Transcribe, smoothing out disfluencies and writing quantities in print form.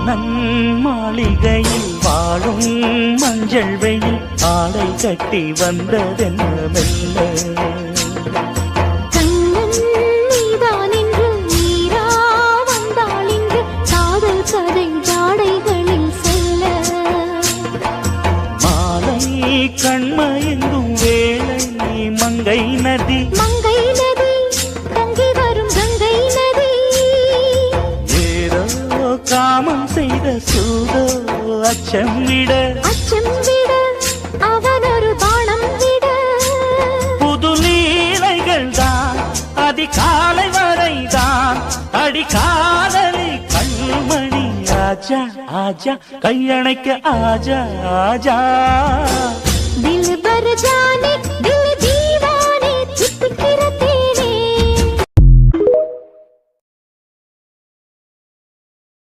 மன்னன் மாளிகையில் வாழும் மஞ்சள் வெயில் ஆடை கட்டி வந்ததென்ன மெல்ல கண்ணன் நீதான் என்று நீரா வந்தாள் இன்று காதல் கதை ஜாடைகளில் செல்ல மாலை கண்மயங்கும் வேளை மங்கை நதி மங்கை நதி தங்கி வரும் கங்கை நதி ஏதோ காமம் செய்த சூதோ அச்சம் விட அவன் ஒரு பானம் விட புது லீலைகள் தான் அதிகாலை வரைதான் அடிக்காதலி கண்மணி ஆஜா ஆஜா கையணைக்க ஆஜா ஆஜா दिल भर जा